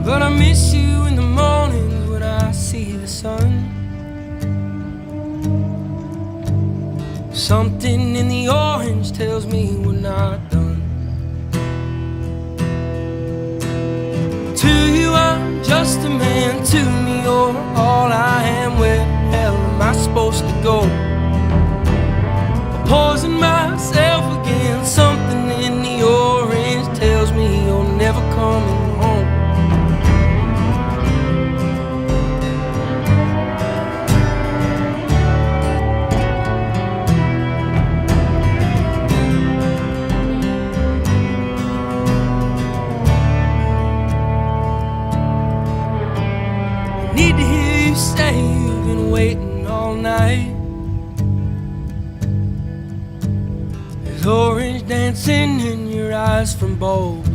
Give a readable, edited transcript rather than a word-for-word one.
But I miss you in the mornings when I see the sun. Something in the orange tells me we're not done. To you I'm just a man, to me you're all I am. Where the hell am I supposed to go? Poison myself again. Something in the orange tells me you're never coming home. Need to hear you say you've been waiting all night. There's orange dancing in your eyes from both